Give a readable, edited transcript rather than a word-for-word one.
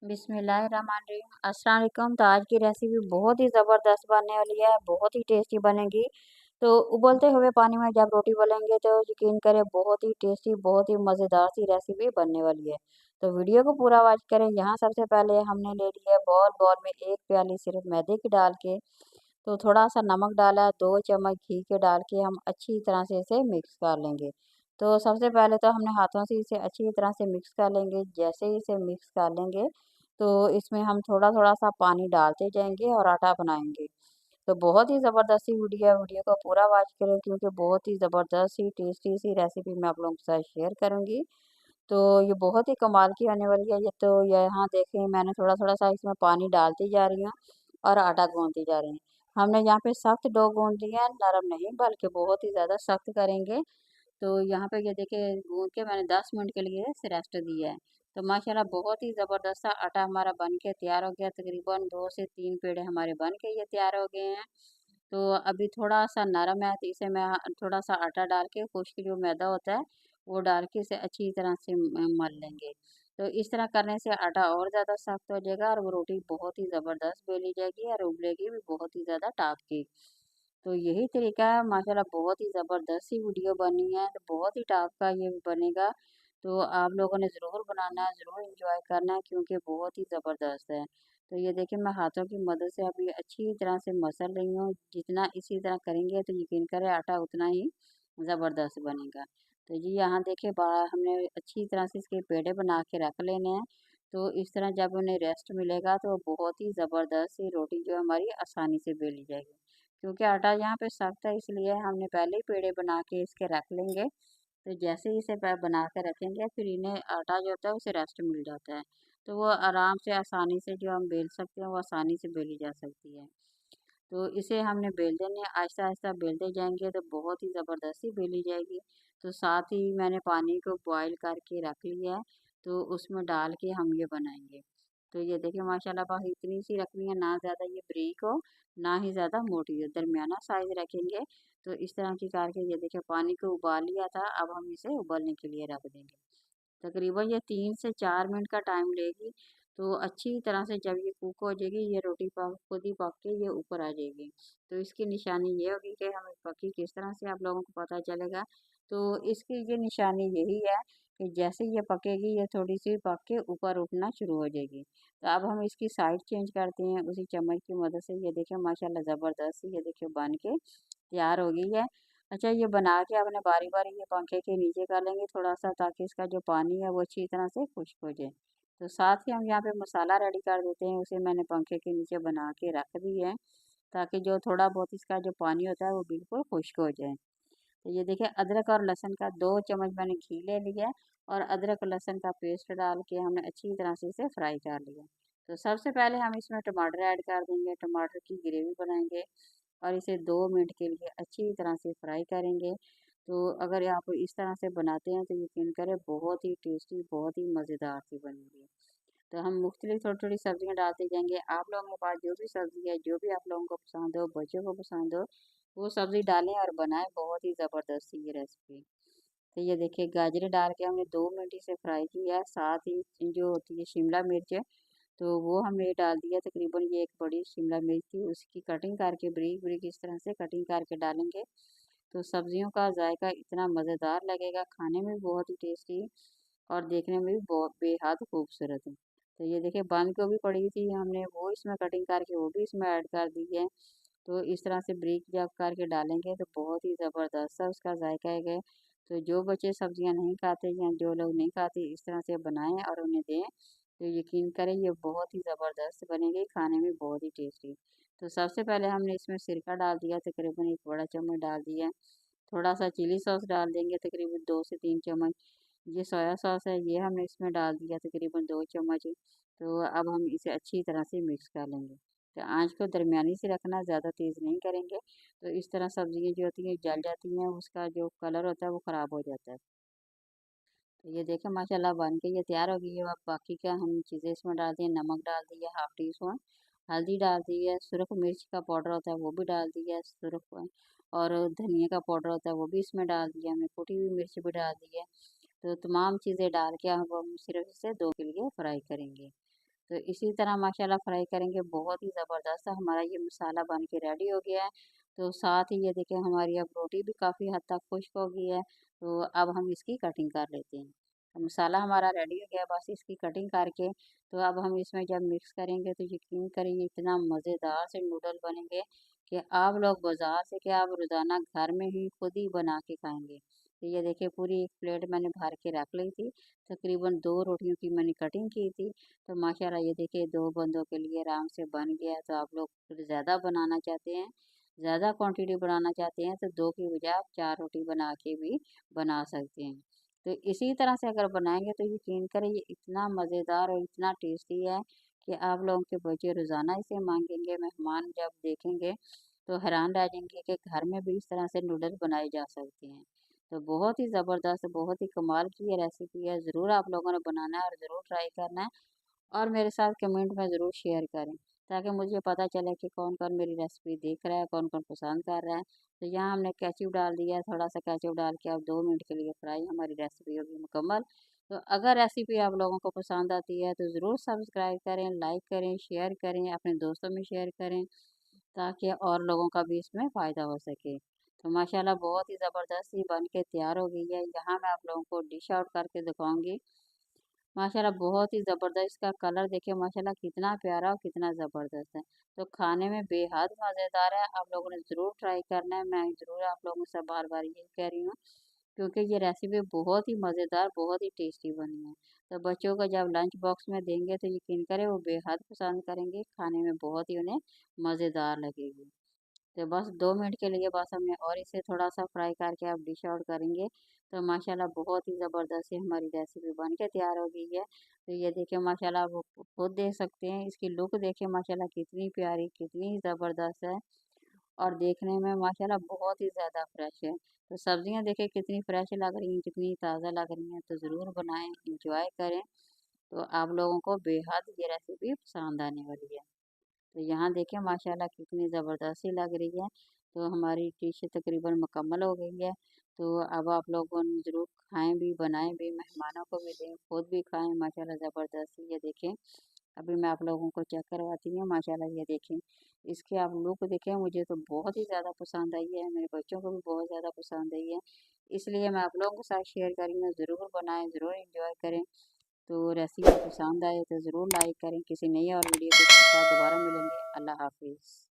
बिस्मिल्लाहिर्रहमानिर्रहीम। अस्सलाम वालेकुम। तो आज की रेसिपी बहुत ही ज़बरदस्त बनने वाली है, बहुत ही टेस्टी बनेगी। तो उबलते हुए पानी में जब रोटी उबलेंगे तो यकीन करें बहुत ही टेस्टी, बहुत ही मज़ेदार सी रेसिपी बनने वाली है। तो वीडियो को पूरा वॉच करें। यहाँ सबसे पहले हमने ले लिया है बॉल, बॉल में 1 प्याली सिर्फ मैदे की डाल के, तो थोड़ा-सा नमक डाला, 2 चम्मच घी के डाल के हम अच्छी तरह से इसे मिक्स कर लेंगे। तो सबसे पहले तो हमने हाथों से इसे अच्छी तरह से मिक्स कर लेंगे। जैसे ही इसे मिक्स कर लेंगे, तो इसमें हम थोड़ा-थोड़ा सा पानी डालते जाएँगे और आटा बनाएँगे। तो बहुत ही ज़बरदस्त सी वीडियो है, वीडियो को पूरा वॉच करें क्योंकि बहुत ही ज़बरदस्त सी, टेस्टी सी रेसिपी मैं आप लोगों के साथ शेयर करूँगी। तो ये बहुत ही कमाल की आने वाली है। ये तो यहाँ देखें मैंने थोड़ा-थोड़ा सा इसमें पानी डालती जा रही हूँ और आटा गूँथती जा रही हूँ। हमने यहाँ पे सख्त डो गूँथ लिया है, नरम नहीं बल्कि बहुत ही ज़्यादा सख्त करेंगे। तो यहाँ पे ये देखिए गूँथ के मैंने 10 मिनट के लिए इसे रेस्ट दिया है। तो माशाल्लाह बहुत ही ज़बरदस्त सा आटा हमारा बन के तैयार हो गया। तकरीबन 2 से 3 पेड़े हमारे बन के ये तैयार हो गए हैं। तो अभी थोड़ा-सा नरम है तो इसे मैं थोड़ा-सा आटा डाल के खुश्क जो मैदा होता है वो डाल के इसे अच्छी तरह से मल लेंगे। तो इस तरह करने से आटा और ज़्यादा सख्त हो जाएगा और वो रोटी बहुत ही ज़बरदस्त बेली जाएगी और उबलेगी भी बहुत ही ज़्यादा टाप की। तो यही तरीका है माशाल्लाह बहुत ही ज़बरदस्त सी वीडियो बनी है, तो बहुत ही टाप का ये बनेगा। तो आप लोगों ने ज़रूर बनाना है, ज़रूर एंजॉय करना है क्योंकि बहुत ही ज़बरदस्त है। तो ये देखिए मैं हाथों की मदद से अभी अच्छी तरह से मसल रही हूँ। जितना इसी तरह करेंगे तो यकीन करें आटा उतना ही ज़बरदस्त बनेगा। तो जी यहाँ देखिए हमने अच्छी तरह से इसके पेड़े बना के रख लेने हैं। तो इस तरह जब उन्हें रेस्ट मिलेगा तो बहुत ही ज़बरदस्त सी रोटी जो हमारी आसानी से बेली जाएगी। क्योंकि आटा यहाँ पे सख्त है इसलिए हमने पहले ही पेड़े बना के इसके रख लेंगे। तो जैसे ही इसे बना के रखेंगे फिर इन्हें आटा जो होता है उसे रेस्ट मिल जाता है। तो वो आराम से आसानी से जो हम बेल सकते हैं वो आसानी से बेली जा सकती है। तो इसे हमने बेल देने आहिस्ता-आहिस्ता बेलते जाएँगे तो बहुत ही ज़बरदस्ती बेली जाएगी। तो साथ ही मैंने पानी को बॉयल करके रख लिया है, तो उसमें डाल के हम ये बनाएँगे। तो ये देखिए माशाल्लाह बस इतनी सी रखनी है, ना ज़्यादा ये बारीक हो, ना ही ज़्यादा मोटी हो, दरमियाना साइज़ रखेंगे। तो इस तरह की करके ये देखिए पानी को उबाल लिया था, अब हम इसे उबलने के लिए रख देंगे। तकरीबन ये 3 से 4 मिनट का टाइम लेगी। तो अच्छी तरह से जब ये कुक हो जाएगी, ये रोटी पक खुद ही पक के ये ऊपर आ जाएगी। तो इसकी निशानी ये होगी कि हमें पकी किस तरह से आप लोगों को पता चलेगा। तो इसकी ये निशानी यही है कि जैसे ये पकेगी ये थोड़ी-सी पक के ऊपर उठना शुरू हो जाएगी। तो अब हम इसकी साइड चेंज करते हैं उसी चम्मच की मदद से। ये देखिए माशाल्लाह ज़बरदस्त ये देखिए बन के तैयार हो गई है। अच्छा ये बना के आपने बारी-बारी ये पंखे के नीचे कर लेंगे थोड़ा-सा ताकि इसका जो पानी है वो अच्छी तरह से खुश्क हो जाए। तो साथ ही हम यहाँ पे मसाला रेडी कर देते हैं, उसे मैंने पंखे के नीचे बना के रख दी है, ताकि जो थोड़ा बहुत इसका जो पानी होता है वो बिल्कुल खुश्क हो जाए। तो ये देखिए अदरक और लहसुन का 2 चम्मच मैंने घी ले लिया है और अदरक लहसुन का पेस्ट डाल के हमने अच्छी तरह से इसे फ्राई कर लिया। तो सबसे पहले हम इसमें टमाटर ऐड कर देंगे, टमाटर की ग्रेवी बनाएंगे और इसे 2 मिनट के लिए अच्छी तरह से फ्राई करेंगे। तो अगर आप इस तरह से बनाते हैं तो यकीन करें बहुत ही टेस्टी, बहुत ही मज़ेदार सी बनेगी। तो हम मुख्तलिफ थोड़ी-थोड़ी सब्जियाँ डालते जाएँगे। आप लोगों के पास जो भी सब्ज़ी है, जो भी आप लोगों को पसंद हो, बच्चों को पसंद हो, वो सब्ज़ी डालें और बनाएँ, बहुत ही ज़बरदस्त ये रेसिपी। तो ये देखिए गाजरें डाल के हमने 2 मिनट इसे फ्राई किया है, साथ ही जो होती है शिमला मिर्च है, तो वो हमने डाल दिया तकरीबन ये एक बड़ी शिमला मिर्च थी, उसकी कटिंग करके बारीक-बारीक इस तरह से कटिंग करके डालेंगे। तो सब्जियों का जायका इतना मज़ेदार लगेगा, खाने में भी बहुत ही टेस्टी और देखने में भी बहुत बेहद खूबसूरत है। तो ये देखिए बंद गोभी पड़ी थी हमने वो इसमें कटिंग करके वो भी इसमें ऐड कर दी है। तो इस तरह से ब्रेक जब करके डालेंगे तो बहुत ही ज़बरदस्त सा उसका जायका है। तो जो बच्चे सब्जियां नहीं खाते या जो लोग नहीं खाते इस तरह से बनाएं और उन्हें दें तो यकीन करें ये बहुत ही ज़बरदस्त बनेगी, खाने में बहुत ही टेस्टी। तो सबसे पहले हमने इसमें सिरका डाल दिया, तकरीबन 1 बड़ा चम्मच डाल दिया। थोड़ा सा चिली सॉस डाल देंगे तकरीबन 2 से 3 चम्मच। ये सोया सॉस है ये हमने इसमें डाल दिया तकरीबन 2 चम्मच। तो अब हम इसे अच्छी तरह से मिक्स कर लेंगे। तो आँच को दरमियानी से रखना, ज़्यादा तेज़ नहीं करेंगे। तो इस तरह सब्ज़ियाँ जो होती हैं जल जाती हैं, उसका जो कलर होता है वो ख़राब हो जाता है। तो ये देखें माशाल्लाह बन के ये तैयार हो गई है। अब बाकी का हम चीज़ें इसमें डाल दिए, नमक डाल दिया हाफ़ टी स्पून, हल्दी डाल दी है, सुरख मिर्च का पाउडर होता है वो भी डाल दिया है, सुरख और धनिया का पाउडर होता है वो भी इसमें डाल दिया हमने, कुटी हुई मिर्च भी डाल दी है। तो तमाम चीज़ें डाल के अब हम सिर्फ इसे 2 के लिए फ्राई करेंगे। तो इसी तरह माशाल्लाह फ्राई करेंगे, बहुत ही ज़बरदस्त हमारा ये मसाला बन के रेडी हो गया है। तो साथ ही ये देखिए हमारी अब रोटी भी काफ़ी हद तक खुश्क हो गई है। तो अब हम इसकी कटिंग कर लेते हैं। तो मसाला हमारा रेडी हो गया, बस इसकी कटिंग करके तो अब हम इसमें जब मिक्स करेंगे तो यकीन करिए इतना मज़ेदार से नूडल बनेंगे कि आप लोग बाज़ार से क्या आप रोज़ाना घर में ही खुद ही बना के खाएँगे। तो ये देखिए पूरी एक प्लेट मैंने भर के रख ली थी। तकरीबन 2 रोटियों की मैंने कटिंग की थी। तो माशाल्लाह ये देखिए 2 बंदों के लिए आराम से बन गया है। तो आप लोग फिर ज़्यादा बनाना चाहते हैं, ज़्यादा क्वांटिटी बनाना चाहते हैं तो 2 की बजाय आप 4 रोटी बना के भी बना सकते हैं। तो इसी तरह से अगर बनाएँगे तो यकीन करें ये इतना मज़ेदार और इतना टेस्टी है कि आप लोगों के बच्चे रोज़ाना इसे माँगेंगे, मेहमान जब देखेंगे तो हैरान रह जाएँगे कि घर में भी इस तरह से नूडल्स बनाए जा सकते हैं। तो बहुत ही ज़बरदस्त, बहुत ही कमाल की ये रेसिपी है, ज़रूर आप लोगों ने बनाना है और ज़रूर ट्राई करना है। और मेरे साथ कमेंट में ज़रूर शेयर करें ताकि मुझे पता चले कि कौन-कौन मेरी रेसिपी देख रहा है, कौन-कौन पसंद कर रहा है। तो यहाँ हमने केचप डाल दिया है, थोड़ा-सा केचप डाल के अब 2 मिनट के लिए फ्राई हमारी रेसिपी होगी मुकम्मल। तो अगर रेसिपी आप लोगों को पसंद आती है तो ज़रूर सब्सक्राइब करें, लाइक करें, शेयर करें, अपने दोस्तों में शेयर करें ताकि और लोगों का भी इसमें फ़ायदा हो सके। तो माशाल्लाह बहुत ही ज़बरदस्त ये बन के तैयार हो गई है। यहाँ मैं आप लोगों को डिश आउट करके दिखाऊँगी। माशाल्लाह बहुत ही ज़बरदस्त इसका कलर देखिए माशाल्लाह कितना प्यारा और कितना ज़बरदस्त है। तो खाने में बेहद मज़ेदार है, आप लोगों ने ज़रूर ट्राई करना है। मैं ज़रूर आप लोगों से बार-बार यही कह रही हूँ क्योंकि ये रेसिपी बहुत ही मज़ेदार, बहुत ही टेस्टी बनी है। तो बच्चों को जब लंच बॉक्स में देंगे तो यकीन करें वो बेहद पसंद करेंगे, खाने में बहुत ही उन्हें मज़ेदार लगेगी। तो बस 2 मिनट के लिए बस हमने और इसे थोड़ा-सा फ्राई करके अब डिश आउट करेंगे। तो माशाल्लाह बहुत ही ज़बरदस्त सी हमारी रेसिपी बन के तैयार हो गई है। तो ये देखिए माशाल्लाह आप खुद देख सकते हैं, इसकी लुक देखिए माशाल्लाह कितनी प्यारी, कितनी ज़बरदस्त है और देखने में माशाल्लाह बहुत ही ज़्यादा फ्रेश है। तो सब्जियाँ देखिए कितनी फ्रेश लग रही हैं, कितनी ताज़ा लग रही हैं, तो ज़रूर बनाएँ, एंजॉय करें। तो आप लोगों को बेहद ये रेसिपी पसंद आने वाली है। तो यहाँ देखिए माशाल्लाह कितनी ज़बरदस्ती लग रही है। तो हमारी डिश तकरीबन मुकम्मल हो गई है। तो अब आप लोगों ने ज़रूर खाएँ भी, बनाएँ भी, मेहमानों को भी दें, खुद भी खाएँ। माशाल्लाह ज़बरदस्ती ये देखें, अभी मैं आप लोगों को चेक करवाती हूँ। माशाल्लाह ये देखें, इसकी आप लुक देखें, मुझे तो बहुत ही ज़्यादा पसंद आई है, मेरे बच्चों को भी बहुत ज़्यादा पसंद आई है। इसलिए मैं आप लोगों के साथ शेयर कर रही हूँ, ज़रूर बनाएँ, ज़रूर एन्जॉय करें। तो रेसिपी पसंद आए तो ज़रूर लाइक करें। किसी नई और वीडियो के साथ दोबारा मिलेंगे। अल्लाह हाफ़िज़।